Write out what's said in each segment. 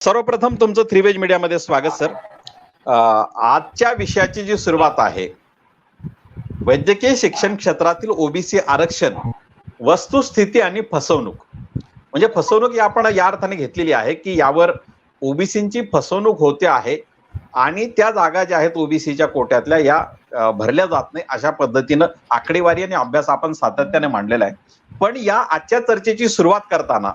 सर्वप्रथम तुमचं 3 वेज मीडियामध्ये स्वागत सर. आजच्या विषयाची जी सुरुवात आहे, वैद्यकीय शिक्षण क्षेत्रातील ओबीसी आरक्षण, वस्तुस्थिती आणि फसवणूक. म्हणजे फसवणूक आपण या अर्थाने घेतलेली आहे की यावर ओबीसींची फसवणूक होते आहे आणि त्या जागा ज्या आहेत ओबीसीच्या कोट्यातल्या या भरल्या जात नाही अशा पद्धतीनं आकडेवारी आणि अभ्यास आपण सातत्याने मांडलेला आहे. पण या आजच्या चर्चेची सुरुवात करताना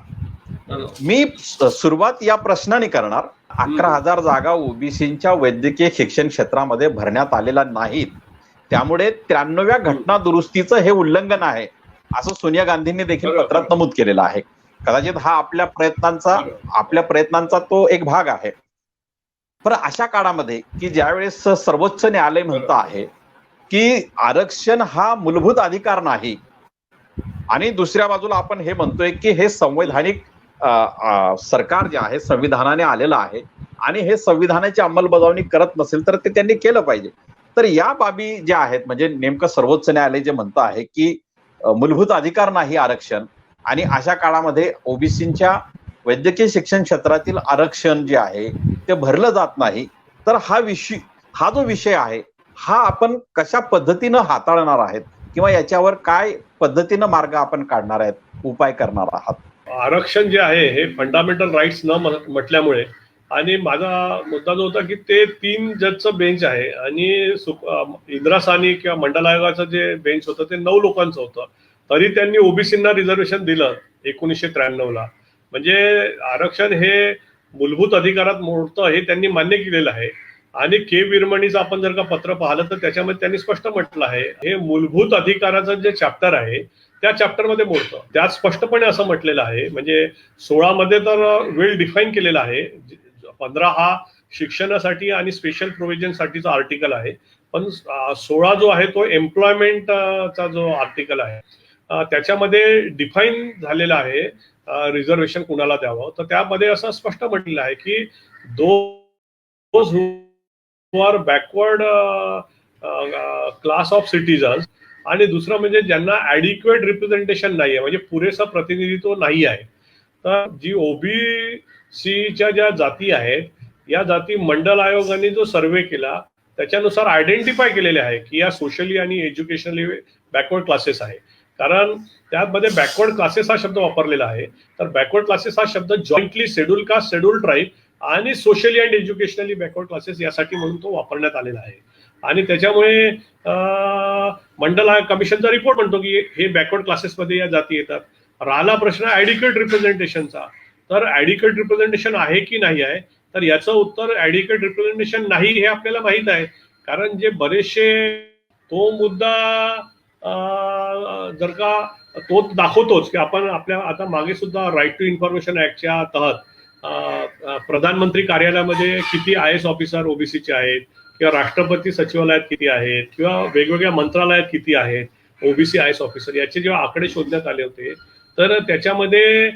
मी सुरुवात या प्रश्नाने करणार. 11,000 जागा ओबीसींच्या वैद्यकीय शिक्षण क्षेत्रामध्ये भरण्यात आलेल्या नाहीत, त्यामुळे 93व्या घटना दुरुस्तीचं हे उल्लंघन आहे असं सोनिया गांधींनी देखील पत्रात नमूद केलेलं आहे. कदाचित हा आपल्या प्रयत्नांचा तो एक भाग आहे. पण अशा काळामध्ये की ज्यावेळेस सर्वोच्च न्यायालय म्हणतं आहे की आरक्षण हा मूलभूत अधिकार नाही आणि दुसऱ्या बाजूला आपण हे म्हणतोय की हे संवैधानिक सरकार जे आहे संविधानाने आलेलं आहे आणि हे संविधानाची अंमलबजावणी करत नसेल तर ते त्यांनी केलं पाहिजे. तर या बाबी ज्या आहेत म्हणजे नेमकं सर्वोच्च न्यायालय जे म्हणतं आहे की मूलभूत अधिकार नाही आरक्षण आणि अशा काळामध्ये ओबीसींच्या वैद्यकीय शिक्षण क्षेत्रातील आरक्षण जे आहे ते भरलं जात नाही, तर हा जो विषय आहे हा आपण कशा पद्धतीनं हाताळणार आहेत किंवा याच्यावर काय पद्धतीनं मार्ग आपण काढणार आहेत, उपाय करणार आहात? आरक्षण जे आहे हे फंडामेंटल राईट्स न म्हटल्यामुळे आणि माझा मुद्दा जो होता की ते 3 जजचं बेंच आहे आणि इंदिरा साहनी किंवा मंडल आयोगाचं जे बेंच होतं ते 9 लोकांचं होतं, तरी त्यांनी ओबीसींना रिझर्वेशन दिलं 1993ला. म्हणजे आरक्षण हे मूलभूत अधिकारात मोडतं हे त्यांनी मान्य केलेलं आहे. आणि के विरमणीचं आपण जर का पत्र पाहिलं तर त्याच्यामध्ये त्यांनी स्पष्ट म्हटलं आहे हे मूलभूत अधिकाराचं जे चॅप्टर आहे त्या चॅप्टरमध्ये मोडतं. त्यात स्पष्टपणे असं म्हटलेलं आहे, म्हणजे 16 मध्ये तर वेल डिफाईन केलेला आहे, 15 हा शिक्षणासाठी आणि स्पेशल प्रोव्हिजन साठीचा आर्टिकल आहे, पण 16 जो आहे तो एम्प्लॉयमेंटचा जो आर्टिकल आहे त्याच्यामध्ये डिफाईन झालेला आहे रिझर्वेशन कुणाला द्यावं. तर त्यामध्ये असं स्पष्ट म्हटलेलं आहे की those who are backward class of citizens आणि दुसरं म्हणजे ज्यांना ऍडिक्वेट रिप्रेझेंटेशन नाही आहे, म्हणजे पुरेसं प्रतिनिधित्व नाही आहे. तर जी ओबीसीच्या ज्या जाती आहेत या जाती मंडल आयोगाने जो सर्वे केला त्याच्यानुसार आयडेंटिफाय केलेले आहे की या सोशली आणि एज्युकेशनली बॅकवर्ड क्लासेस आहे. कारण त्यामध्ये बॅकवर्ड क्लासेस हा शब्द वापरलेला आहे, तर बॅकवर्ड क्लासेस हा शब्द jointly scheduled caste, scheduled tribe आणि socially and educationally backward classes यासाठी म्हणून तो वापरण्यात आलेला आहे. आणि त्याच्यामुळे मंडल आयोग कमिशनचा रिपोर्ट म्हणतो की हे बॅकवर्ड क्लासेसमध्ये या जाती येतात. राहिला प्रश्न ऍडिक्वेट रिप्रेझेंटेशनचा, तर ऍडिक्वेट रिप्रेझेंटेशन आहे की नाही आहे, तर याचं उत्तर ऍडिक्वेट रिप्रेझेंटेशन नाही हे आपल्याला माहित आहे. कारण जे बरेचसे तो मुद्दा जर का तो दाखवतोच की आपण आपल्या आता मागे सुद्धा राईट टू इन्फॉर्मेशन ऍक्टच्या तहत प्रधानमंत्री कार्यालयामध्ये किती IAS ऑफिसर ओबीसीचे आहेत किंवा राष्ट्रपती सचिवालयात किती आहेत किंवा वेगवेगळ्या मंत्रालयात किती आहेत ओबीसी IAS ऑफिसर, याचे जेव्हा आकडे शोधण्यात आले होते तर त्याच्यामध्ये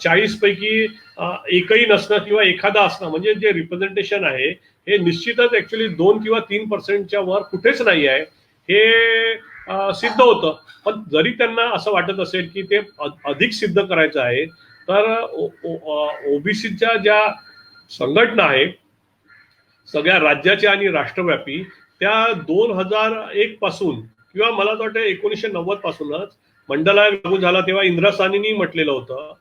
40 पैकी एकही नसणं किंवा एखादा असणं, म्हणजे जे रिप्रेझेंटेशन आहे हे निश्चितच ऍक्च्युली 2 किंवा 3% वर कुठेच नाही आहे हे सिद्ध होतं. पण जरी त्यांना असं वाटत असेल की ते अधिक सिद्ध करायचं आहे तर ओबीसीच्या ज्या संघटना आहेत सगळ्या राज्याच्या आणि राष्ट्रव्यापी त्या 2001 पासून किंवा मला तर वाटतं 1990 पासूनच मंडल आयोग लागू झाला तेव्हा इंदिरा साहनींनी म्हटलेलं होतं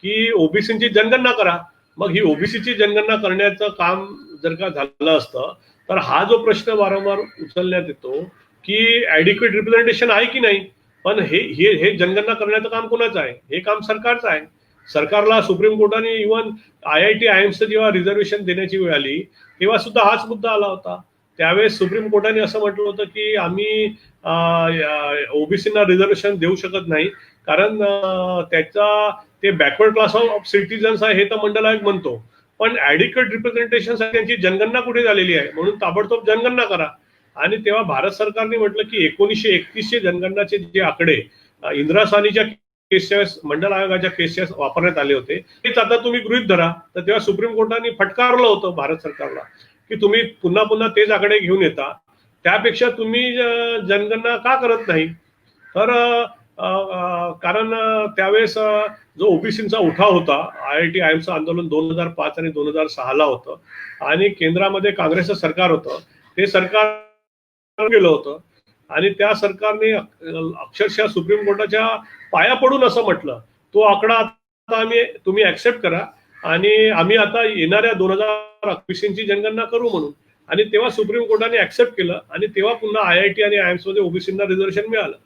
की ओबीसीची जनगणना करा. मग ही ओबीसीची जनगणना करण्याचं काम जर का झालं असतं तर हा जो प्रश्न वारंवार उचलण्यात येतो की ऍडिक्वेट रिप्रेझेंटेशन आहे की नाही, पण हे जनगणना करण्याचं काम कोणाचं आहे? हे काम सरकारचं आहे. सरकारला सुप्रीम कोर्टाने इव्हन IIT IIMचं जेव्हा रिझर्वेशन देण्याची वेळ आली तेव्हा सुद्धा हाच मुद्दा आला होता. त्यावेळेस सुप्रीम कोर्टाने असं म्हटलं होतं की आम्ही ओबीसीना रिझर्वेशन देऊ शकत नाही कारण त्याचा ते बॅकवर्ड क्लास ऑफ सिटीजन्स आहे हे तर मंडल आयोग म्हणतो, पण ऍडिक्वेट रिप्रेझेंटेशन त्यांची जनगणना कुठे झालेली आहे, म्हणून ताबडतोब जनगणना करा. आणि तेव्हा भारत सरकारने म्हटलं की 1931चे जनगणनाचे जे आकडे इंदिरा साहनीच्या केसच्या मंडल आयोगाच्या केसच्या वापरण्यात आले होते तेच आता तुम्ही गृहीत धरा. तर तेव्हा सुप्रीम कोर्टाने फटकारलं होतं भारत सरकारला की तुम्ही पुन्हा पुन्हा तेच आकडे घेऊन येता, त्यापेक्षा तुम्ही जनगणना का करत नाही. तर कारण त्यावेळेस जो ओबीसीचा उठाव होता, IIT IIMचं आंदोलन 2005 आणि 2006ला होतं आणि केंद्रामध्ये काँग्रेसचं सरकार होतं. ते सरकार गेलं होतं आणि त्या सरकारने अक्षरशः सुप्रीम कोर्टाच्या पाया पडून असं म्हटलं, तो आकडा आता तुम्ही ऍक्सेप्ट करा आणि आम्ही आता येणाऱ्या 2021ची जनगणना करू म्हणून. आणि तेव्हा सुप्रीम कोर्टाने ऍक्सेप्ट केलं आणि तेव्हा पुन्हा IIT आणि IIMS मध्ये ओबीसींना रिझर्वेशन मिळालं.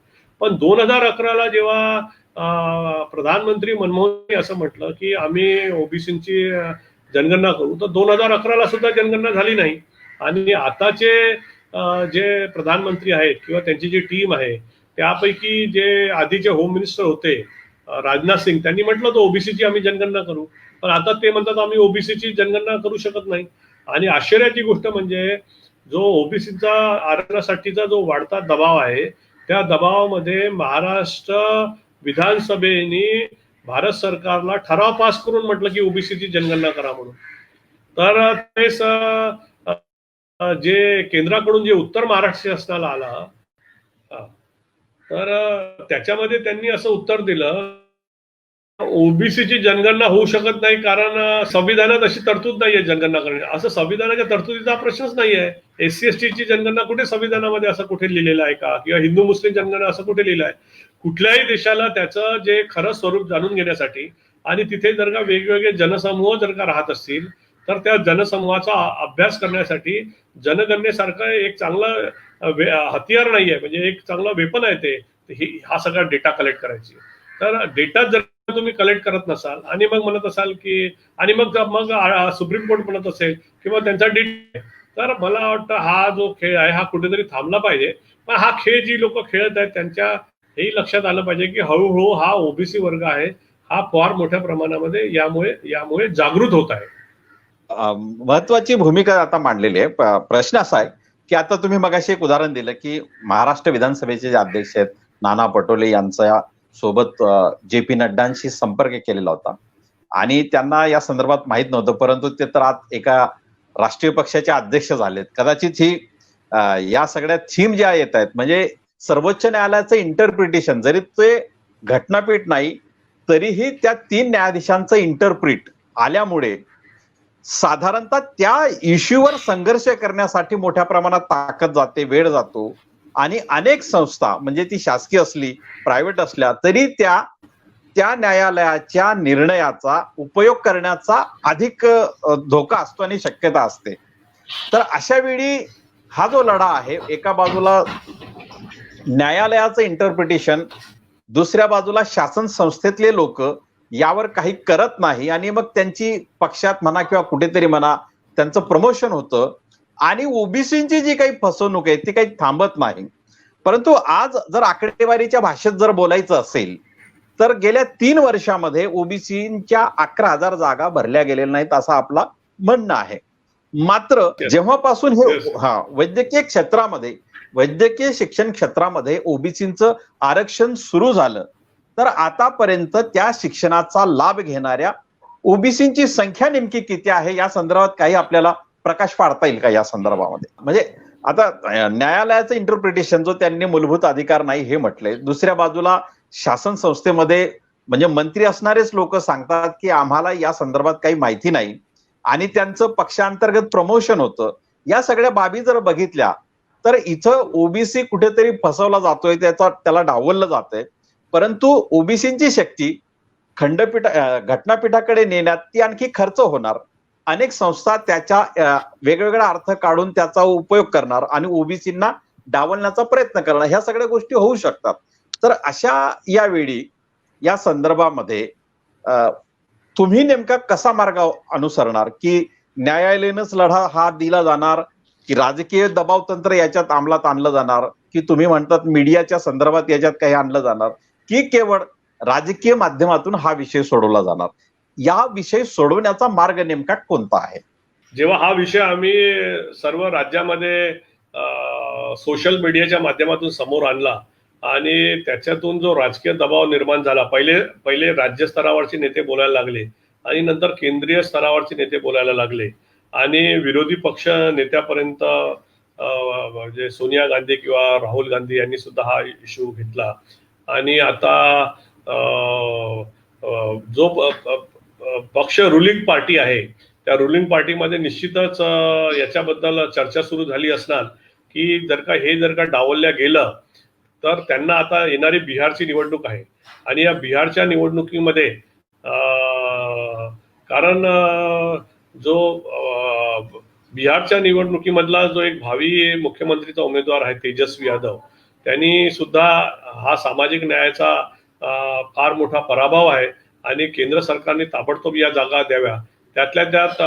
पण 2011ला जेव्हा प्रधानमंत्री मनमोहन असं म्हटलं की आम्ही ओबीसींची जनगणना करू, तर 2011ला सुद्धा जनगणना झाली नाही. आणि आताचे जे प्रधानमंत्री आहेत किंवा त्यांची जी टीम आहे, त्यापैकी जे आधीचे होम मिनिस्टर होते राजनाथ सिंग, त्यांनी म्हटलं होतं ओबीसीची आम्ही जनगणना करू, पण आता ते म्हणतात आम्ही ओबीसीची जनगणना करू शकत नाही. आणि आश्चर्याची गोष्ट म्हणजे जो ओबीसीचा आरक्षणासाठीचा जो वाढता दबाव आहे, त्या दबावामध्ये महाराष्ट्र विधानसभेने भारत सरकारला ठराव पास करून म्हटलं की ओबीसीची जनगणना करा म्हणून. तर तेच जे केंद्राकडून जे उत्तर महाराष्ट्र शासनाला आला, तर त्याच्यामध्ये त्यांनी असं उत्तर दिलं, ओबीसीची जनगणना होऊ शकत नाही कारण संविधानात अशी तरतूद नाहीये जनगणना करणे. असं संविधानाच्या तरतुदीचा प्रश्नच नाहीये. SC ST ची जनगणना कुठे संविधानामध्ये असं कुठे लिहिलेलं आहे का, किंवा हिंदू मुस्लिम जनगणना असं कुठे लिहिलं आहे? कुठल्याही देशाला त्याचं जे खरं स्वरूप जाणून घेण्यासाठी आणि तिथे जर का वेगवेगळे जनसमूह जर का राहत असतील, तर त्या जनसमूहाचा अभ्यास करण्यासाठी जनगणनेसारखं एक चांगलं हतियार नाहीये, म्हणजे एक चांगला वेपन आहे ते हा सगळा डेटा कलेक्ट करायची. तर डेटा जर तुम्ही कलेक्ट करत नसाल आणि मग म्हणत असाल की, आणि मग सुप्रीम कोर्ट म्हणत असेल किंवा त्यांचा डेटा, तर मला वाटतं हा जो खेळ आहे हा कुठेतरी थांबला पाहिजे. पण हा खेळ जी लोक खेळत आहेत त्यांच्या हेही लक्षात आलं पाहिजे की हळूहळू हा ओबीसी वर्ग आहे हा फार मोठ्या प्रमाणामध्ये यामुळे जागृत होत आहे. महत्वाची भूमिका आता मांडलेली आहे. प्रश्न असा आहे की आता तुम्ही मगाशी एक उदाहरण दिलं की महाराष्ट्र विधानसभेचे जे अध्यक्ष आहेत नाना पटोले यांच्या सोबत JP नड्डांशी संपर्क केलेला होता आणि त्यांना या संदर्भात माहित नव्हतं, परंतु ते तर आज एका राष्ट्रीय पक्षाचे अध्यक्ष झालेत. कदाचित ही या सगळ्या थीम ज्या येत आहेत, म्हणजे सर्वोच्च न्यायालयाचं इंटरप्रिटेशन जरी ते घटनापीठ नाही तरीही त्या 3 न्यायाधीशांचं इंटरप्रिट आल्यामुळे साधारणतः त्या इश्यूवर संघर्ष करण्यासाठी मोठ्या प्रमाणात ताकद जाते, वेळ जातो आणि अनेक संस्था म्हणजे ती शासकीय असली प्रायव्हेट असल्या तरी त्या न्यायालयाच्या निर्णयाचा उपयोग करण्याचा अधिक धोका असतो आणि शक्यता असते. तर अशा वेळी हा जो लढा आहे, एका बाजूला न्यायालयाचं इंटरप्रिटेशन, दुसऱ्या बाजूला शासन संस्थेतले लोक यावर काही करत नाही आणि मग त्यांची पक्षात म्हणा किंवा कुठेतरी म्हणा त्यांचं प्रमोशन होतं आणि ओबीसीची जी काही फसवणूक आहे ती काही थांबत नाही. परंतु आज जर आकडेवारीच्या भाषेत जर बोलायचं असेल तर गेल्या 3 वर्षामध्ये ओबीसीच्या 11,000 जागा भरल्या गेलेल्या नाहीत असं आपलं म्हणणं आहे. मात्र जेव्हापासून हे वैद्यकीय क्षेत्रामध्ये, वैद्यकीय शिक्षण क्षेत्रामध्ये ओबीसीचं आरक्षण सुरू झालं तर आतापर्यंत त्या शिक्षणाचा लाभ घेणाऱ्या ओबीसीची संख्या नेमकी किती आहे या संदर्भात काही आपल्याला प्रकाश पाडता येईल का या संदर्भामध्ये? म्हणजे आता न्यायालयाचं इंटरप्रिटेशन जो त्यांनी मूलभूत अधिकार नाही हे म्हटलंय, दुसऱ्या बाजूला शासन संस्थेमध्ये म्हणजे मंत्री असणारेच लोक सांगतात की आम्हाला या संदर्भात काही माहिती नाही आणि त्यांचं पक्षांतर्गत प्रमोशन होतं. या सगळ्या बाबी जर बघितल्या तर इथं ओबीसी कुठेतरी फसवला जातोय, त्याला डावललं जातंय. परंतु ओबीसीची शक्ती घटनापीठाकडे नेण्यात ती आणखी खर्च होणार. अनेक संस्था त्याच्या वेगवेगळा अर्थ काढून त्याचा उपयोग करणार आणि ओबीसींना डावलण्याचा प्रयत्न करणार. ह्या सगळ्या गोष्टी होऊ शकतात. तर अशा यावेळी या संदर्भामध्ये तुम्ही नेमका कसा मार्ग अनुसरणार की न्यायालयानंच लढा हा दिला जाणार की राजकीय दबाव तंत्र याच्यात अंमलात आणलं जाणार की तुम्ही म्हणतात मीडियाच्या संदर्भात याच्यात काही आणलं जाणार की केवळ राजकीय माध्यमातून हा विषय सोडवला जाणार? या विषय सोडवण्याचा मार्ग नेमका कोणता आहे? जेव्हा हा विषय आम्ही सर्व राज्यामध्ये सोशल मीडियाच्या माध्यमातून समोर आणला आणि त्याच्यातून जो राजकीय दबाव निर्माण झाला, पहिले राज्य स्तरावरचे नेते बोलायला लागले आणि नंतर केंद्रीय स्तरावरचे नेते बोलायला लागले आणि विरोधी पक्ष नेत्यापर्यंत म्हणजे सोनिया गांधी किंवा राहुल गांधी यांनी सुद्धा हा इश्यू घेतला आणि आता जो पक्ष रुलिंग पार्टी आहे त्या रुलिंग पार्टीमध्ये निश्चितच याच्याबद्दल चर्चा सुरू झाली असणार की जर का डावलल्या गेलं तर त्यांना आता येणारी बिहारची निवडणूक आहे आणि या बिहारच्या निवडणुकीमध्ये कारण जो बिहारच्या निवडणुकीमधला जो एक भावी मुख्यमंत्रीचा उमेदवार आहे तेजस्वी यादव त्यांनी सुद्धा हा सामाजिक न्यायाचा फार मोठा पराभव आहे आणि केंद्र सरकारने ताबडतोब या जागा द्याव्या त्यातल्या त्यात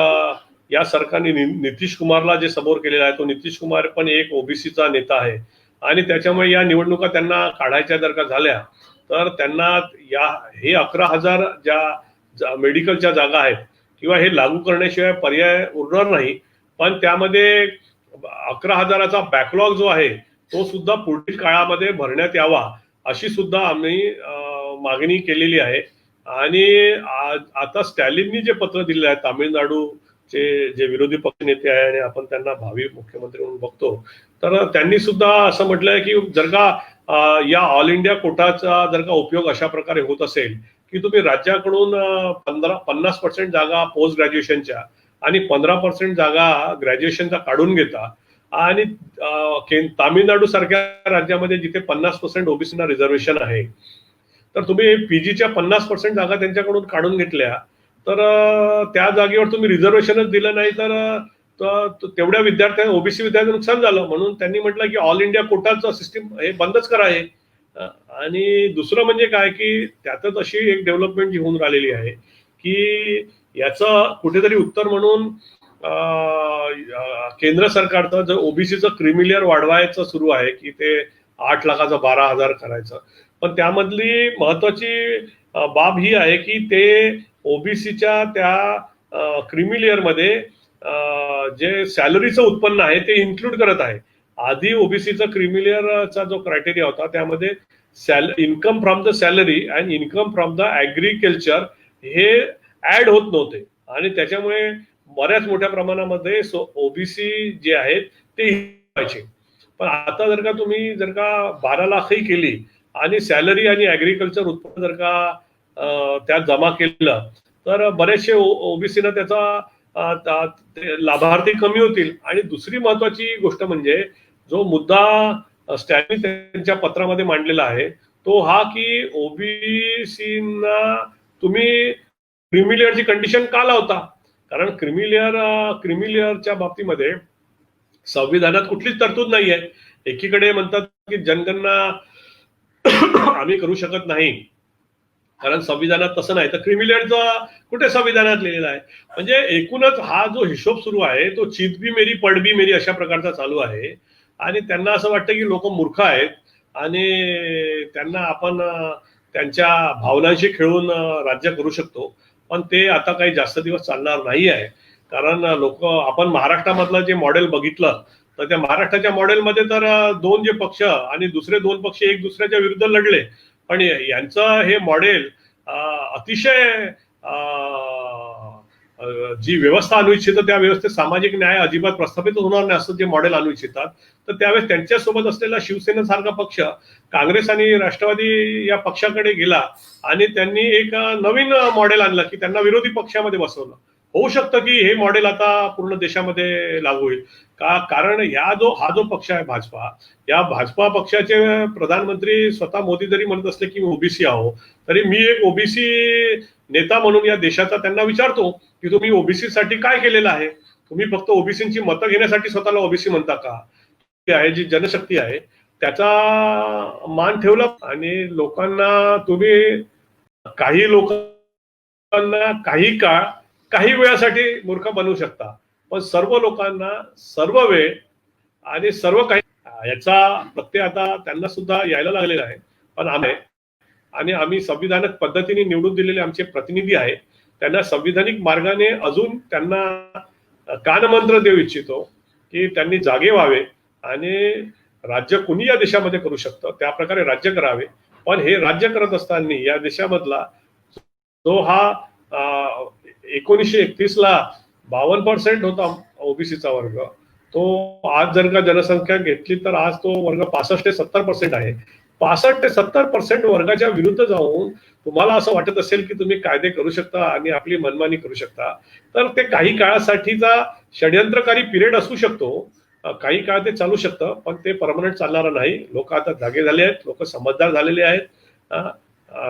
या सरकारने नितीश कुमारला जे समोर केलेला आहे तो नितीश कुमार पण एक ओबीसीचा नेता आहे आणि त्याच्यामुळे या निवडणुका त्यांना काढायच्या जर का झाल्या तर त्यांना हे 11,000 ज्या मेडिकलच्या जागा आहेत किंवा हे लागू करण्याशिवाय पर्याय उरणार नाही पण त्यामध्ये 11,000चा बॅकलॉग जो आहे तो सुद्धा पुढील काळामध्ये भरण्यात यावा अशी सुद्धा आम्ही मागणी केलेली आहे आणि आता स्टॅलिननी जे पत्र दिले आहे तामिळनाडूचे जे विरोधी पक्ष नेते आहे आणि आपण त्यांना भावी मुख्यमंत्री म्हणून बघतो तर त्यांनी सुद्धा असं म्हटलंय की जर का या ऑल इंडिया कोटाचा जर का उपयोग अशा प्रकारे होत असेल की तुम्ही राज्याकडून 50% जागा पोस्ट ग्रॅज्युएशनच्या आणि 15% जागा ग्रॅज्युएशनच्या काढून घेता आणि तामिळनाडू सारख्या राज्यामध्ये जिथे 50% ओबीसीना रिझर्वेशन आहे तर तुम्ही पीजीच्या 50% जागा त्यांच्याकडून काढून घेतल्या तर त्या जागेवर तुम्ही रिझर्वेशनच दिलं नाही तर तेवढ्या विद्यार्थ्यांना ओबीसी विद्यार्थ्यांना नुकसान झालं म्हणून त्यांनी म्हटलं की ऑल इंडिया कोटाचं सिस्टीम हे बंदच करा आहे आणि दुसरं म्हणजे काय की त्यातच अशी एक डेव्हलपमेंट जी होऊन राहिलेली आहे की याचं कुठेतरी उत्तर म्हणून केंद्र सरकारचं जे ओबीसीचं क्रिमिलियर वाढवायचं सुरू आहे की ते 8 लाखाचं 12,000 करायचं पण त्यामधली महत्वाची बाब ही आहे की ते ओबीसीच्या त्या क्रिमिलियर मध्ये जे सॅलरीचं उत्पन्न आहे ते इन्क्लूड करत आहे आधी ओबीसीचा क्रिमिलियरचा जो क्रायटेरिया होता त्यामध्ये income from the salary and income from the agriculture हे ऍड होत नव्हते आणि त्याच्यामुळे बऱ्याच मोठ्या प्रमाणामध्ये ओबीसी जे आहेत ते व्हायचे पण आता जर का तुम्ही 12 लाखही केली आणि सॅलरी आणि ऍग्रिकल्चर उत्पन्न जर का त्यात जमा केलं तर बरेचसे ओबीसीना त्याचा लाभार्थी कमी होतील आणि दुसरी महत्वाची गोष्ट म्हणजे जो मुद्दा स्टॅलिन त्यांच्या पत्रामध्ये मांडलेला आहे तो हा की ओबीसीना तुम्ही क्रिमिलियरची कंडिशन का लावता कारण क्रिमिलियरच्या बाबतीमध्ये संविधानात कुठलीच तरतूद नाही आहे एकीकडे म्हणतात की जनगणना आम्ही करू शकत नाही कारण संविधानात तसं नाही तर क्रिमिलियरचा कुठे संविधानात लिहिलेला आहे म्हणजे एकूणच हा जो हिशोब सुरू आहे तो चित भी मेरी पड भी मेरी अशा प्रकारचा चालू आहे आणि त्यांना असं वाटतं की लोक मूर्ख आहेत आणि त्यांना आपण त्यांच्या भावनांशी खेळून राज्य करू शकतो पण ते आता काही जास्त दिवस चालणार नाही आहे कारण लोक आपण महाराष्ट्रामधलं जे मॉडेल बघितलं तर त्या महाराष्ट्राच्या मॉडेलमध्ये तर 2 जे पक्ष आणि दुसरे 2 पक्ष एक दुसऱ्याच्या विरुद्ध लढले पण यांचं हे मॉडेल अतिशय जी व्यवस्था आणू इच्छितं त्या व्यवस्थेत सामाजिक न्याय अजिबात प्रस्थापित होणार नाही असं जे मॉडेल आणू इच्छितात तर त्यावेळेस त्यांच्यासोबत असलेला शिवसेनेसारखा पक्ष काँग्रेस आणि राष्ट्रवादी या पक्षाकडे गेला आणि त्यांनी एक नवीन मॉडेल आणलं की त्यांना विरोधी पक्षामध्ये बसवलं होऊ शकतं की हे मॉडेल आता पूर्ण देशामध्ये लागू होईल कारण हा जो पक्ष आहे भाजपा या भाजपा पक्षाचे प्रधानमंत्री स्वतः मोदी जरी म्हणत असले की ओबीसी आहो तरी मी एक ओबीसी नेता म्हणून या देशाचा त्यांना विचारतो की तुम्ही ओबीसी साठी काय केलेलं आहे तुम्ही फक्त ओबीसीची मतं घेण्यासाठी स्वतःला ओबीसी म्हणता का आहे जी जनशक्ती आहे त्याचा मान ठेवला आणि लोकांना तुम्ही काही लोकांना काही काळ काही वेळासाठी मूर्ख बनवू शकता पण सर्व लोकांना सर्व वेळ आणि सर्व काही याचा प्रत्यय आता त्यांना सुद्धा यायला लागलेला आहे पण आम्ही संविधानिक पद्धतीने निवडून दिलेले आमचे प्रतिनिधी आहे त्यांना संविधानिक मार्गाने अजून त्यांना कानमंत्र देऊ इच्छितो की त्यांनी जागे व्हावे आणि राज्य कुणी या देशामध्ये करू शकतं त्या प्रकारे राज्य करावे पण हे राज्य करत असताना या देशामधला जो हा 1931 ला 52% होता ओबीसीचा वर्ग तो आज जर का जनसंख्या घेतली तर आज तो वर्ग 65 ते 70% आहे 65 ते 70% वर्गाच्या विरुद्ध जाऊन तुम्हाला असं वाटत असेल की तुम्ही कायदे करू शकता आणि आपली मनमानी करू शकता, तर ते काही काळासाठीचा षड्यंत्रकारी पिरियड असू शकतो. काही काळ ते चालू शकतं, पण ते परमनंट चालणारं नाही. लोक आता जागे झाले आहेत, लोक समजदार झालेले आहेत.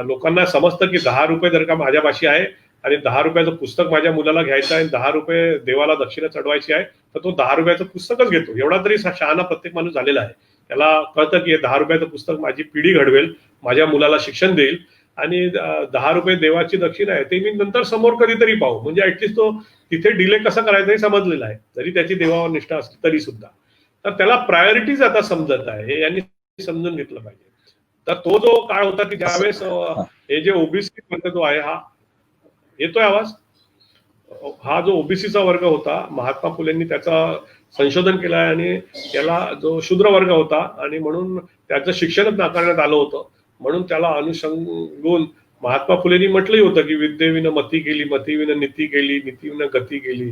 लोकांना समजतं की 10 रुपये जर का माझ्यापाशी आहे आणि 10 रुपयाचं पुस्तक माझ्या मुलाला घ्यायचं आहे, 10 रुपये देवाला दक्षिणा चढवायची आहे, तर तो 10 रुपयाचं पुस्तकच घेतो. एवढा तरी शहाणा प्रत्येक माणूस झालेला आहे. त्याला कळतं की 10 रुपयाचं पुस्तक माझी पिढी घडवेल, माझ्या मुलाला शिक्षण देईल, आणि 10 रुपये देवाची दक्षिणा आहे ते मी नंतर समोर कधीतरी पाहू. म्हणजे ऍटलिस्ट तो तिथे डिले कसा करायचा हे समजलेला आहे, जरी त्याची देवावर निष्ठा असली तरी सुद्धा. तर त्याला प्रायोरिटीज आता समजत आहे, हे यांनी समजून घेतलं पाहिजे. तर तो जो काळ होता की ज्यावेळेस हे जे ओबीसी वर्ग जो आहे, हा येतोय आवाज, हा जो ओबीसीचा वर्ग होता, महात्मा फुलेंनी त्याचा संशोधन केलं आहे आणि त्याला जो शूद्र वर्ग होता आणि म्हणून त्याचं शिक्षणच नाकारण्यात आलं होतं, म्हणून त्याला अनुषंगून महात्मा फुलेंनी म्हटलंही होतं की विद्येविना मती गेली, मतीविना नीती गेली, नीतीविना गती गेली,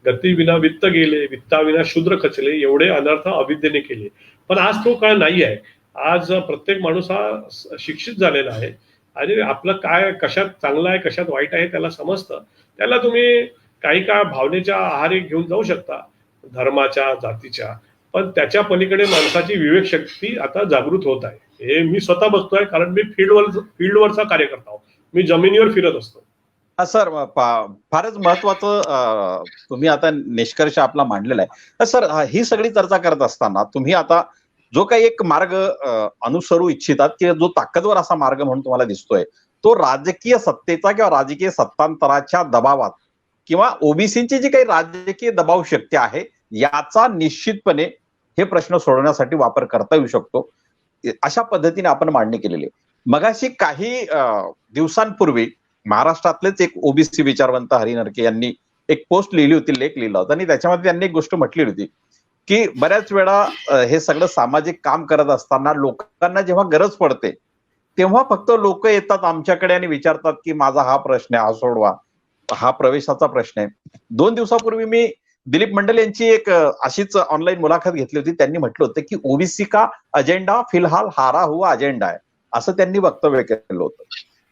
गतीविना वित्त गेले, वित्ताविना शूद्र खचले, एवढे अनर्थ अविद्येने केले. पण आज तो काळ नाही आहे. आज प्रत्येक माणूस हा शिक्षित झालेला आहे आणि आपलं काय कशात चांगलं आहे कशात वाईट आहे त्याला समजतं. त्याला तुम्ही काही काळ भावनेच्या आहारी घेऊन जाऊ शकता, धर्माच्या, जातीच्या, पण त्याच्या पलीकडे माणसाची विवेक शक्ती आता जागृत होत आहे. हे मी स्वतः बघतोय, कारण मी फील्डवरचा कार्यकर्ता आहोत. मी जमिनीवर फिरत असतो. सर, फारच महत्वाचं तुम्ही आता निष्कर्ष आपला मांडलेला आहे. सर, ही सगळी चर्चा करत असताना तुम्ही आता जो काही एक मार्ग अनुसरू इच्छितात, की जो ताकदवर असा मार्ग म्हणून तुम्हाला दिसतोय, तो राजकीय सत्तेचा किंवा राजकीय सत्तांतराच्या दबावात किंवा ओबीसीची जी काही राजकीय दबाव शक्ती आहे याचा निश्चितपणे हे प्रश्न सोडवण्यासाठी वापर करता येऊ शकतो, अशा पद्धतीने आपण मांडणी केलेली आहे. मगाशी काही दिवसांपूर्वी महाराष्ट्रातलेच एक ओबीसी विचारवंत हरी नरके यांनी एक पोस्ट लिहिली होती, लेख लिहिला होता, आणि त्याच्यामध्ये त्यांनी एक गोष्ट म्हटलेली होती की बऱ्याच वेळा हे सगळं सामाजिक काम करत असताना लोकांना जेव्हा गरज पडते तेव्हा फक्त लोक येतात आमच्याकडे आणि विचारतात की माझा हा प्रश्न आहे, हा सोडवा, हा प्रवेशाचा प्रश्न आहे. 2 दिवसापूर्वी मी दिलीप मंडल यांची एक अशीच ऑनलाईन मुलाखत घेतली होती. त्यांनी म्हटलं होतं की ओबीसी का अजेंडा फिलहाल हारा हुआ अजेंडा आहे, असं त्यांनी वक्तव्य केलं होतं.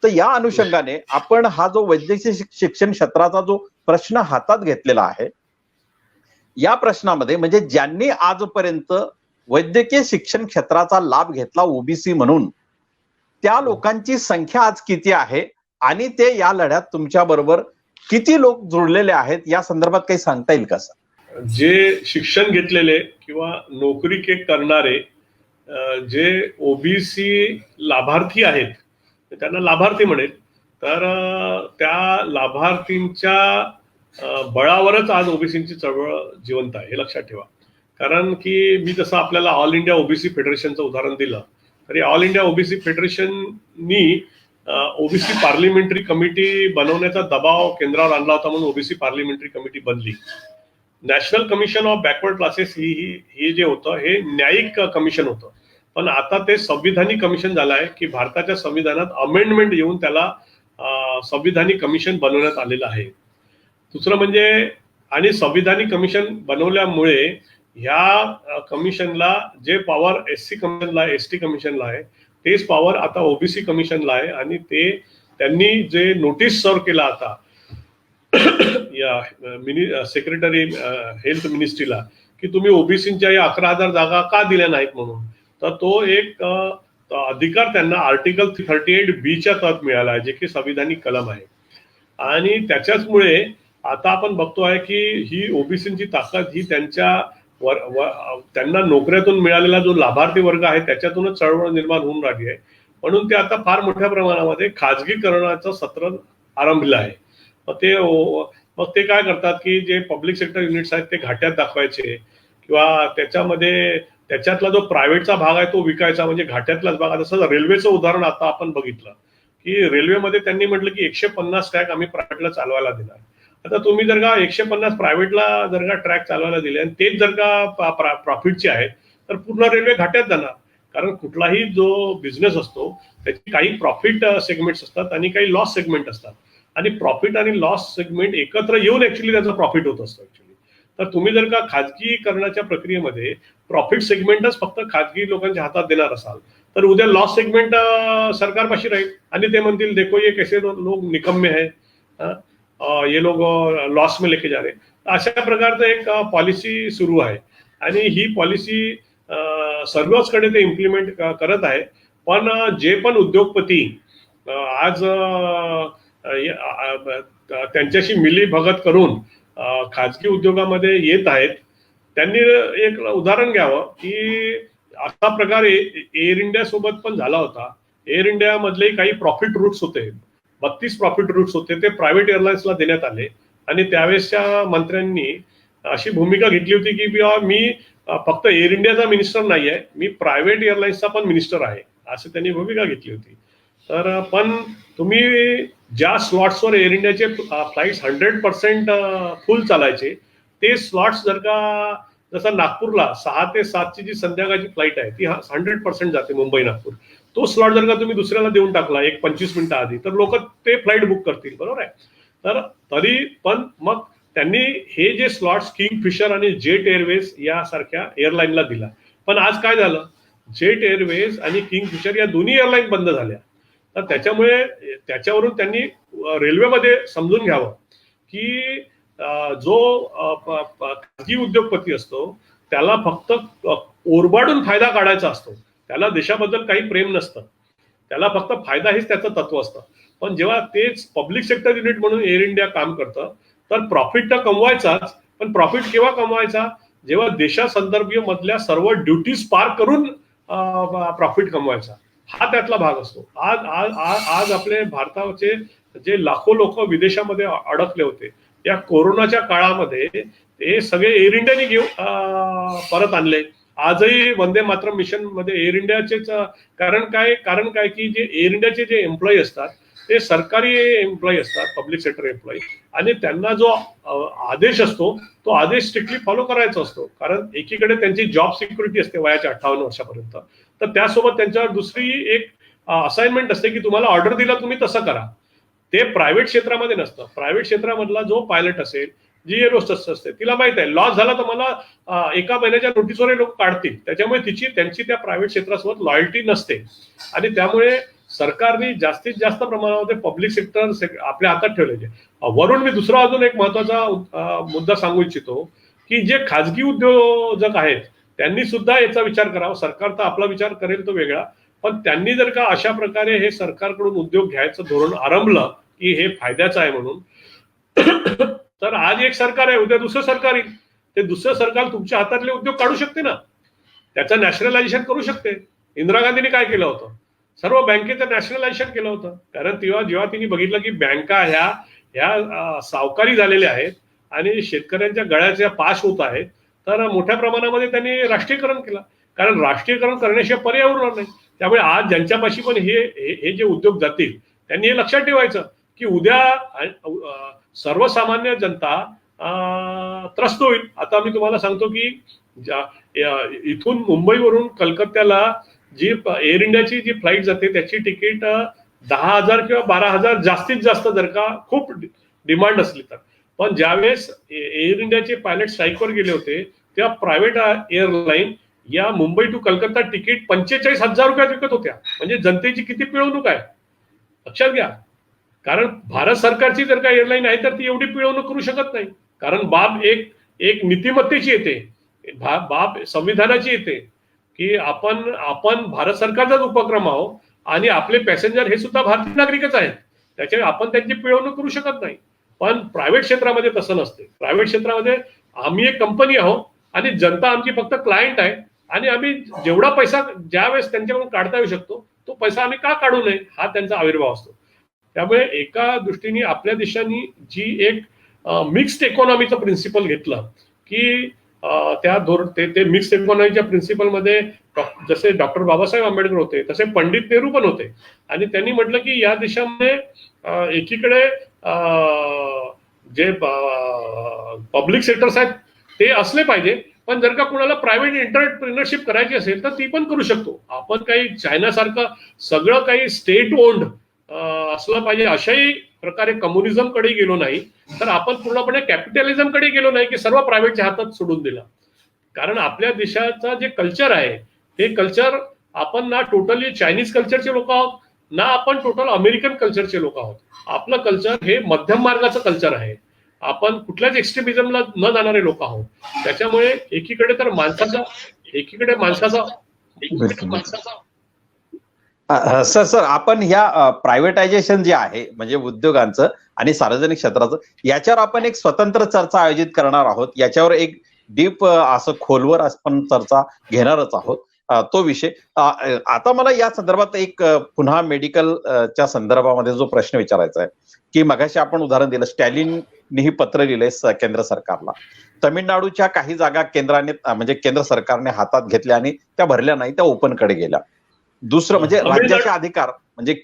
तर या अनुषंगाने आपण हा जो वैद्यकीय शिक्षण क्षेत्राचा जो प्रश्न हातात घेतलेला आहे, या प्रश्नामध्ये म्हणजे ज्यांनी आजपर्यंत वैद्यकीय शिक्षण क्षेत्राचा लाभ घेतला ओबीसी म्हणून, त्या लोकांची संख्या आज किती आहे आणि ते या लढ्यात तुमच्या बरोबर किती लोक जुळलेले आहेत, या संदर्भात काही सांगता येईल का सर? जे शिक्षण घेतलेले किंवा नोकरी करणारे जे ओबीसी लाभार्थी आहेत, त्यांना लाभार्थी म्हणेल, तर त्या लाभार्थींच्या बळावरच आज ओबीसीची चळवळ जिवंत आहे, हे लक्षात ठेवा. कारण की मी जसं आपल्याला ऑल इंडिया ओबीसी फेडरेशनचं उदाहरण दिलं, तरी ऑल इंडिया ओबीसी फेडरेशननी ओबीसी पार्लिमेंटरी कमिटी बनवण्याचा दबाव केंद्रावर आणला होता, म्हणून ओबीसी पार्लिमेंटरी कमिटी बनली. National commission of backward classes ही जे होतं हे न्यायिक कमिशन होतं, पण आता ते संविधानिक कमिशन झालं आहे की भारताच्या संविधानात अमेंडमेंट येऊन त्याला संविधानिक कमिशन बनवण्यात आलेलं आहे. दुसरं म्हणजे, आणि संविधानिक कमिशन बनवल्यामुळे ह्या कमिशनला जे पॉवर एससी कमिशनला आहे, एसटी कमिशनला आहे, तेच पॉवर आता ओबीसी कमिशनला आहे. आणि ते त्यांनी जे नोटीस सर्व केला आता या सेक्रेटरी हेल्थ मिनिस्ट्रीला की तुम्ही ओबीसीच्या या 11,000 जागा का दिल्या नाहीत म्हणून, तर तो एक अधिकार त्यांना आर्टिकल 38B च्या तहत मिळाला आहे, जे की संविधानिक कलम आहे. आणि त्याच्याचमुळे आता आपण बघतोय की ही ओबीसीची ताकद ही त्यांना नोकऱ्यातून मिळालेला जो लाभार्थी वर्ग आहे त्याच्यातूनच चळवळ निर्माण होऊन राहिली आहे. म्हणून ते आता फार मोठ्या प्रमाणामध्ये खाजगीकरणाचं सत्र आरंभलं आहे. मग ते काय करतात की जे पब्लिक सेक्टर युनिट्स आहेत ते घाट्यात दाखवायचे किंवा त्याच्यातला जो प्रायव्हेटचा भाग आहे तो विकायचा, म्हणजे घाट्यातलाच भाग. जसं रेल्वेचं उदाहरण आता आपण बघितलं की रेल्वेमध्ये त्यांनी म्हटलं की 150 ट्रॅक आम्ही प्रायव्हेटला चालवायला देणार. आता तुम्ही जर का 150 प्रायव्हेटला जर का ट्रॅक चालवायला दिले आणि तेच जर का प्रॉफिटचे आहेत, तर पूर्ण रेल्वे घाट्यात जाणार. कारण कुठलाही जो बिझनेस असतो त्याची काही प्रॉफिट सेगमेंट्स असतात आणि काही लॉस सेगमेंट असतात, आणि प्रॉफिट आणि लॉस सेगमेंट एकत्र येऊन ऍक्च्युली त्याचा प्रॉफिट होत असतो ऍक्च्युली. तर तुम्ही जर का खाजगीकरणाच्या प्रक्रियेमध्ये प्रॉफिट सेगमेंटच फक्त खाजगी लोकांच्या हातात देणार असाल, तर उद्या लॉस सेगमेंट सरकारपाशी राहील आणि ते म्हणतील देखो ये कैसे लोग निकम्मे है, ये लोग लॉस में लेके जा रहे. अशा प्रकारचं एक पॉलिसी सुरू आहे आणि ही पॉलिसी सर्वचकडे ते इम्प्लिमेंट करत आहे. पण जे पण उद्योगपती आज त्यांच्याशी मिलीभगत करून खाजगी उद्योगामध्ये येत आहेत त्यांनी एक उदाहरण घ्यावं की असा प्रकार एअर इंडिया सोबत पण झाला होता. एअर इंडिया मधले काही प्रॉफिट रूट्स होते, 32 प्रॉफिट रूट्स होते, ते प्रायव्हेट एअरलाइन्सला देण्यात आले आणि त्यावेळेसच्या मंत्र्यांनी अशी भूमिका घेतली होती की मी फक्त एअर इंडियाचा मिनिस्टर नाही आहे, मी प्रायव्हेट एअरलाइन्सचा पण मिनिस्टर आहे, असं त्यांनी भूमिका घेतली होती. तर पण तुम्ही ज्या स्लॉट्सवर एअर इंडियाचे फ्लाईट्स 100% फुल चालायचे ते स्लॉट्स जर का जसं नागपूरला 6 ते 7 ची जी संध्याकाळची फ्लाईट आहे ती 100% जाते मुंबई नागपूर, तो स्लॉट जर का तुम्ही दुसऱ्याला देऊन टाकला एक 25 मिनिटं आधी तर लोक ते फ्लाईट बुक करतील, बरोबर आहे. तर तरी पण मग त्यांनी हे जे स्लॉट्स किंगफिशर आणि जेट एअरवेज यासारख्या एअरलाईनला दिला. पण आज काय झालं, जेट एअरवेज आणि किंगफिशर या दोन्ही एअरलाईन बंद झाल्या. तर त्याच्यामुळे त्याच्यावरून त्यांनी रेल्वेमध्ये समजून घ्यावं की जो खाजगी उद्योगपती असतो त्याला फक्त ओरबाडून फायदा काढायचा असतो, त्याला देशाबद्दल काही प्रेम नसतं, त्याला फक्त फायदा हेच त्याचं तत्व असतं. पण जेव्हा तेच पब्लिक सेक्टर युनिट म्हणून एअर इंडिया काम करतं तर प्रॉफिट तर कमवायचाच, पण प्रॉफिट केव्हा कमवायचा, जेव्हा देशासंदर्भीय मधल्या सर्व ड्युटीज पार करून प्रॉफिट कमवायचा, हा त्यातला भाग असतो. आज आज आज आपले भारताचे जे लाखो लोक विदेशामध्ये अडकले होते या कोरोनाच्या काळामध्ये ते सगळे एअर इंडियाने घेऊन परत आणले. आजही वंदे मातरम मिशन मध्ये एअर इंडियाचेच कारण काय की जे एअर इंडियाचे जे एम्प्लॉई असतात ते सरकारी एम्प्लॉई असतात, पब्लिक सेक्टर एम्प्लॉई, आणि त्यांना जो आदेश असतो तो आदेश स्ट्रिक्टली फॉलो करायचा असतो. कारण एकीकडे त्यांची जॉब सिक्युरिटी असते वयाच्या 58 वर्षापर्यंत, तर त्यासोबत त्यांच्यावर दुसरी एक असाइनमेंट असते की तुम्हाला ऑर्डर दिला तुम्ही तसं करा. ते प्रायव्हेट क्षेत्रामध्ये नसतं. प्रायव्हेट क्षेत्रामधला जो पायलट असेल, जी एअरोस्टेस असते, तिला माहित आहे लॉस झाला तर मला एका महिन्याच्या नोटीसवर लोक काढतील, त्याच्यामुळे त्यांची त्या प्रायव्हेट क्षेत्रासोबत लॉयल्टी नसते. आणि त्यामुळे सरकारने जास्तीत जास्त प्रमाणामध्ये पब्लिक सेक्टर आपल्या हातात ठेवले. वरून मी दुसरा अजून एक महत्वाचा मुद्दा सांगू इच्छितो की जे खाजगी उद्योजक आहेत त्यांनी सुद्धा याचा विचार करावा. सरकार तर आपला विचार करेल तो वेगळा, पण त्यांनी जर का अशा प्रकारे हे सरकारकडून उद्योग घ्यायचं धोरण आरंभलं की हे फायद्याचं आहे म्हणून, तर आज एक सरकार आहे उद्या दुसरं सरकार येईल, ते दुसरं सरकार तुमच्या हातातले उद्योग काढू शकते ना, त्याचं नॅशनलायझेशन करू शकते. इंदिरा गांधींनी काय केलं होतं, सर्व बँकेचं नॅशनलायझेशन केलं होतं. कारण जेव्हा तिने बघितलं की बँका ह्या सावकारी झालेल्या आहेत आणि शेतकऱ्यांच्या गळ्याच्या पाश होत आहेत, तर मोठ्या प्रमाणामध्ये त्यांनी राष्ट्रीयकरण केलं. कारण राष्ट्रीयकरण करण्याशिवाय पर्याय उरणार नाही. त्यामुळे आज ज्यांच्यापाशी पण हे जे उद्योग जातील त्यांनी हे लक्षात ठेवायचं की उद्या सर्वसामान्य जनता त्रस्त होईल. आता मी तुम्हाला सांगतो की इथून मुंबईवरून कलकत्त्याला जी एअर इंडियाची जी फ्लाईट जाते त्याची तिकीट 10,000 किंवा 12,000 जास्तीत जास्त जर का खूप डिमांड असली तर. पण ज्यावेळेस एअर इंडियाचे पायलट स्ट्राईकवर गेले होते तेव्हा प्रायव्हेट एअरलाईन या मुंबई टू कलकत्ता तिकीट 45,000 रुपयात विकत होत्या. म्हणजे जनतेची किती पिळवणूक आहे लक्षात घ्या. कारण भारत सरकारची जर का एअरलाईन आहे तर ती एवढी पिळवणूक करू शकत नाही. कारण बाब एक नीतिमत्तेची येते, बाब संविधानाची येते की आपण भारत सरकारचाच उपक्रम आहोत आणि आपले पॅसेंजर हे सुद्धा भारतीय नागरिकच आहेत, त्याच्यामुळे आपण त्यांची पिळवणूक करू शकत नाही. पण प्रायव्हेट क्षेत्रामध्ये तसं नसते. प्रायव्हेट क्षेत्रामध्ये आम्ही एक कंपनी आहोत आणि जनता आमची फक्त क्लायंट आहे आणि आम्ही जेवढा पैसा ज्यावेळेस त्यांच्याकडून काढता येऊ शकतो तो पैसा आम्ही का काढू नये हा त्यांचा आविर्भाव असतो. त्यामुळे एका दृष्टीने आपल्या देशाने जी एक मिक्स्ड इकॉनॉमीचं प्रिन्सिपल घेतलं की ते मिक्स्ड इकॉनॉमीच्या प्रिन्सिपलमध्ये जसे डॉक्टर बाबासाहेब आंबेडकर होते तसे पंडित नेहरू पण होते. आणि त्यांनी म्हटलं की या देशामध्ये एकीकडे जे पब्लिक सेक्टर्स आहेत ते असले पाहिजे, पण जर का कुणाला प्रायव्हेट एंटरप्रिनरशिप करायची असेल तर ती पण करू शकतो. आपण काही चायनासारखं सगळं काही स्टेट ओन्ड असलं पाहिजे अशाही प्रकारे कम्युनिझम कडे गेलो नाही, तर आपण पूर्णपणे कॅपिटलिझम कडे गेलो नाही की सर्व प्रायव्हेटच्या हातात सोडून दिलं. कारण आपल्या देशाचा जे कल्चर आहे ते कल्चर आपण ना टोटली चायनीज कल्चरचे लोक आहोत, ना आपण टोटल अमेरिकन कल्चरचे लोक आहोत. आपलं कल्चर हे मध्यम मार्गाचं कल्चर आहे. आपण कुठल्याच एक्स्ट्रीमिझमला न जाणारे लोक आहोत. त्याच्यामुळे एकीकडे माणसाचा सर आपण ह्या प्रायव्हेटायझेशन जे आहे म्हणजे उद्योगांचं आणि सार्वजनिक क्षेत्राचं, याच्यावर आपण एक स्वतंत्र चर्चा आयोजित करणार आहोत. याच्यावर एक डीप असं खोलवर आपण चर्चा घेणारच आहोत. तो विषय आता मला या संदर्भात एक पुन्हा मेडिकल च्या संदर्भामध्ये जो प्रश्न विचारायचा आहे की मगाशी आपण उदाहरण दिलं, स्टॅलिनने ही पत्र लिहिलंय केंद्र सरकारला. तमिळनाडूच्या काही जागा केंद्राने म्हणजे केंद्र सरकारने हातात घेतल्या आणि त्या भरल्या नाही, त्या ओपनकडे गेल्या. दुसरं म्हणजे राज्याचे अधिकार म्हणजे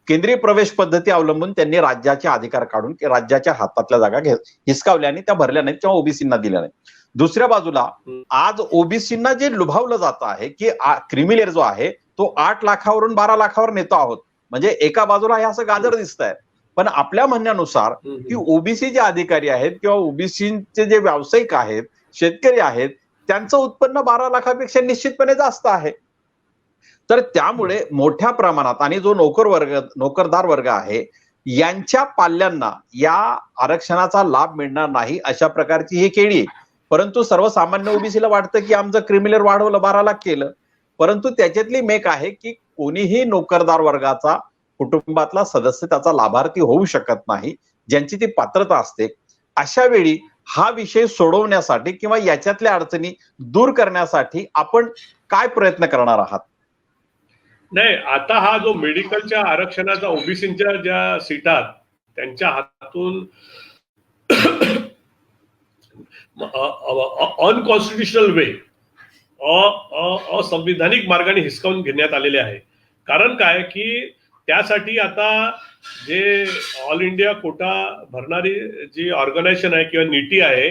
केंद्रीय प्रवेश पद्धती अवलंबून त्यांनी राज्याचे अधिकार काढून राज्याच्या हातातल्या जागा हिसकावल्या आणि त्या भरल्या नाहीत किंवा ओबीसींना दिल्या नाही. दुसऱ्या बाजूला आज ओबीसींना जे लुभावलं जात आहे की क्रिमिलेअर जो आहे तो 8 लाखावरून 12 लाखावर नेतो आहोत. म्हणजे एका बाजूला हे असं गाजर दिसत आहे, पण आपल्या म्हणण्यानुसार की ओबीसी जे अधिकारी आहेत किंवा ओबीसीचे जे व्यावसायिक आहेत, शेतकरी आहेत, त्यांचं उत्पन्न 12 लाखापेक्षा निश्चितपणे जास्त आहे. तर त्यामुळे मोठ्या प्रमाणात आणि जो नोकरदार वर्ग आहे यांच्या पाल्यांना या आरक्षणाचा लाभ मिळणार नाही अशा प्रकारची ही केळी. परंतु सर्वसामान्य ओबीसीला वाटतं की आमचं क्रिमिलेअर वाढवलं, 12 लाख केलं. परंतु त्याच्यातली मेक आहे की कोणीही नोकरदार वर्गाचा कुटुंबातला सदस्य त्याचा लाभार्थी होऊ शकत नाही, ज्यांची ती पात्रता असते. अशा वेळी हा विषय सोडवण्यासाठी किंवा याच्यातल्या अडचणी दूर करण्यासाठी आपण काय प्रयत्न करणार आहात? नाही, आता हा जो मेडिकलच्या आरक्षणाचा ओबीसीच्या ज्या सीटात त्यांच्या हातून अनकॉन्स्टिट्युशनल वे, असंविधानिक मार्गाने हिसकावून घेण्यात आलेले आहे. कारण काय की त्यासाठी आता जे ऑल इंडिया कोटा भरणारी जी ऑर्गनायझेशन आहे किंवा नीटी आहे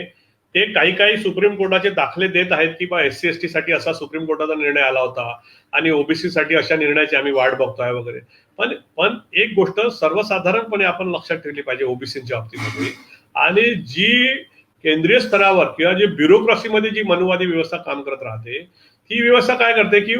ते काही सुप्रीम कोर्टाचे दाखले देत आहेत की बा SC ST साठी असा सुप्रीम कोर्टाचा निर्णय आला होता आणि ओबीसी साठी अशा निर्णयाची आम्ही वाट बघतोय वगैरे. पण एक गोष्ट सर्वसाधारणपणे आपण लक्षात ठेवली पाहिजे ओबीसीच्या बाबतीमध्ये, आणि जी केंद्रीय स्तरावर किंवा जी ब्युरोक्रेसीमध्ये जी मनुवादी व्यवस्था काम करत राहते ती व्यवस्था काय करते की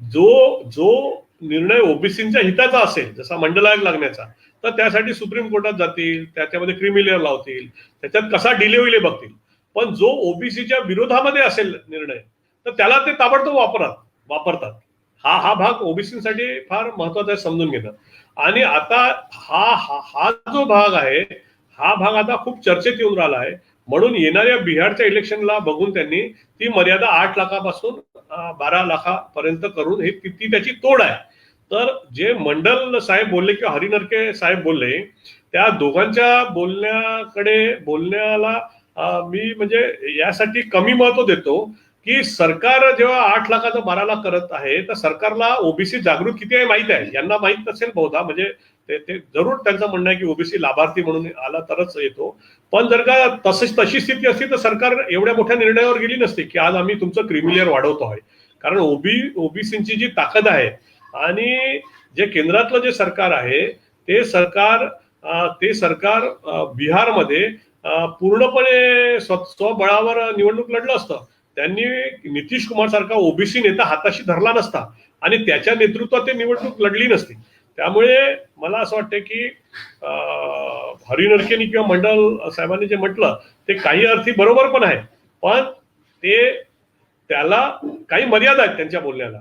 जो निर्णय ओबीसीच्या हिताचा असेल, जसा मंडल आयोग लागण्याचा, तर त्यासाठी सुप्रीम कोर्टात जातील, त्याच्यामध्ये क्रिमिलेअर लावतील, त्याच्यात कसा डिले होईल बघतील. पण जो ओबीसीच्या विरोधामध्ये असेल निर्णय तर त्याला ते ताबडतोब वापरतात. हा भाग ओबीसीसाठी फार महत्वाचा आहे समजून घेणं. आणि आता हा जो भाग आहे हा भाग आता खूप चर्चेत येऊन राहिला आहे. म्हणून येणाऱ्या बिहारच्या इलेक्शनला बघून त्यांनी ती मर्यादा 8 लाखापासून 12 लाखापर्यंत करून ती त्याची तोड आहे. तर जे मंडल साहेब बोलले किंवा हरिनरके साहेब बोलले त्या दोघांच्या बोलण्याला मी म्हणजे यासाठी कमी महत्व देतो की सरकार जेव्हा 8 लाखाचं 12 लाख करत आहे तर सरकारला ओबीसी जागृत किती आहे माहित आहे. यांना माहित नसेल बहुधा, म्हणजे ते जरूर त्यांचं म्हणणं आहे की ओबीसी लाभार्थी म्हणून आला तरच येतो. पण जर का तशी स्थिती असती तर सरकार एवढ्या मोठ्या निर्णयावर गेली नसती की आज आम्ही तुमचं क्रिमिलेअर वाढवतो आहे. कारण ओबीसीची जी ताकद आहे आणि जे केंद्रातलं जे सरकार आहे ते सरकार बिहारमध्ये पूर्णपणे स्वबळावर निवडणूक लढलं असतं. त्यांनी नितीश कुमार सारखा ओबीसी नेता हाताशी धरला नसता आणि त्याच्या नेतृत्वात ते निवडणूक लढली नसती. त्यामुळे मला असं वाटतं की हरिनरकेनी किंवा मंडल साहेबांनी जे म्हटलं ते काही अर्थी बरोबर पण आहे, पण त्याला काही मर्यादा आहेत त्यांच्या बोलण्याला.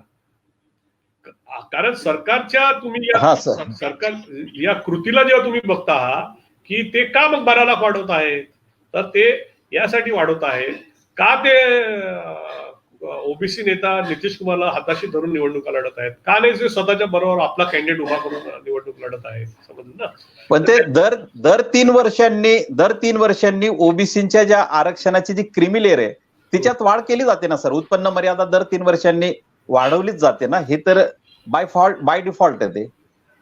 कारण सरकारच्या तुम्ही सरकार या कृतीला जेव्हा तुम्ही बघता की ते का मग 12 लाख वाढवत आहेत, तर ते यासाठी वाढवत आहेत का ते ओबीसी नेता नितीश कुमारला हाताशी धरून निवडणुका लढत आहेत, का नाही ते स्वतःच्या बरोबर आपला कॅन्डिडेट उभा करून निवडणूक लढत आहेत, समजलं ना. पण ते दर 3 वर्षांनी ओबीसीच्या ज्या आरक्षणाची जी क्रिमिलेअर आहे तिच्यात वाढ केली जाते ना सर. उत्पन्न मर्यादा दर 3 वर्षांनी वाढवलीच जाते ना. हे तर बाय डिफॉल्ट आहे ते.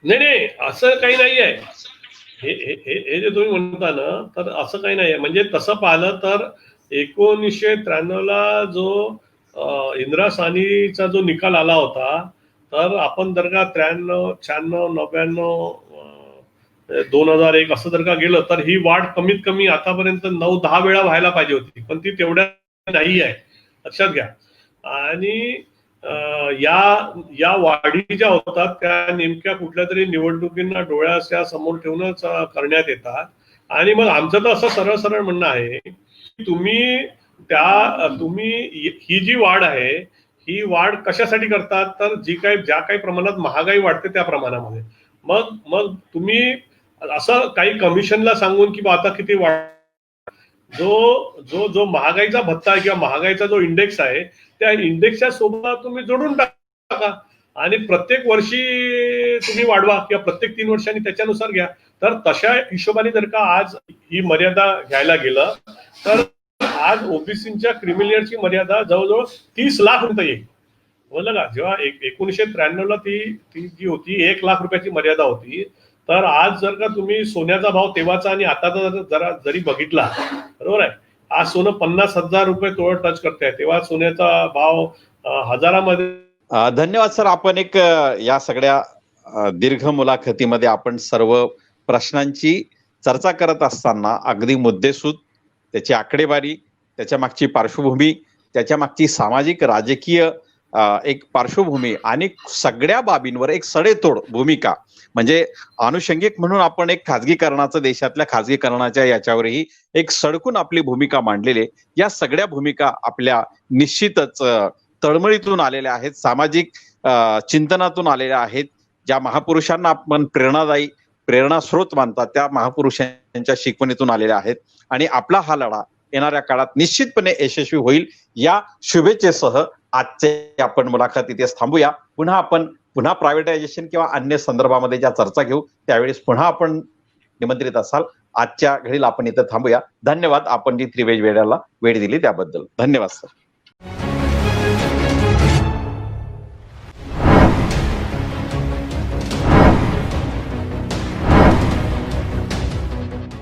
नाही असं काही नाही आहे. हे जे तुम्ही म्हणता ना तर असं काही नाही आहे. म्हणजे तसं पाहिलं तर 1993 ला जो इंदिरा साहनीचा जो निकाल आला होता तर आपण जर का 93, 96, 99, 2001 असं जर का गेलं तर ही वाढ कमीत कमी आतापर्यंत 9-10 वेळा व्हायला पाहिजे होती, पण ती तेवढ्या नाही आहे, लक्षात घ्या. आणि या वाढी ज्या होतात त्या नेमक्या कुठल्या तरी निवडणुकींना डोळ्याच्या समोर ठेवूनच करण्यात येतात. आणि मग आमचं तर असं सरळ सरळ म्हणणं आहे की तुम्ही ही जी वाढ आहे ही वाढ कशासाठी करतात, तर ज्या काही प्रमाणात महागाई वाढते त्या प्रमाणामध्ये. मग मग तुम्ही असं काही कमिशनला सांगून की आता किती वाढ, जो जो जो महागाईचा भत्ता आहे किंवा महागाईचा जो इंडेक्स आहे त्या इंडेक्सच्या सोबत तुम्ही जोडून टाका आणि प्रत्येक वर्षी तुम्ही वाढवा किंवा प्रत्येक 3 वर्षांनी त्याच्यानुसार घ्या. तर तशा हिशोबाने जर का आज ही मर्यादा घ्यायला गेलं तर आज ओबीसीच्या क्रिमिलियरची मर्यादा जवळजवळ 30 लाख रुपये येईल. बोललं का, जेव्हा 1993 ती जी होती 1 लाख रुपयाची मर्यादा होती, तर आज जर का तुम्ही सोन्याचा भाव तेव्हाचा आणि आताचा जरा जरी बघितला, बरोबर आहे, आज सोनं 50,000 रुपये तोळ टच करते, तेव्हा सोन्याचा भाव हजारामध्ये. धन्यवाद सर. आपण एक या सगळ्या दीर्घ मुलाखतीमध्ये आपण सर्व प्रश्नांची चर्चा करत असताना अगदी मुद्देसूद त्याची आकडेवारी, त्याच्या मागची पार्श्वभूमी, त्याच्या मागची सामाजिक राजकीय एक पार्श्वभूमी आणि सगळ्या बाबींवर एक सडेतोड भूमिका, म्हणजे अनुषंगिक म्हणून आपण एक खाजगीकरणाचं, देशातल्या खाजगीकरणाच्या याच्यावरही एक सडकून आपली भूमिका मांडलेली, या सगळ्या भूमिका आपल्या निश्चितच तळमळीतून आलेल्या आहेत, सामाजिक चिंतनातून आलेल्या आहेत. ज्या महापुरुषांना आपण प्रेरणास्रोत मानतात त्या महापुरुषांच्या शिकवणीतून आलेल्या आहेत आणि आपला हा लढा येणाऱ्या काळात निश्चितपणे यशस्वी होईल या शुभेच्छेसह आजचे आपण मुलाखत इथेच थांबूया. पुन्हा प्रायव्हेटायझेशन किंवा अन्य संदर्भामध्ये ज्या चर्चा घेऊ त्यावेळेस पुन्हा आपण निमंत्रित असाल. आजच्या घडीला आपण इथं थांबूया. धन्यवाद. आपण जी 3 वेळेला वेळ दिली त्याबद्दल धन्यवाद सर.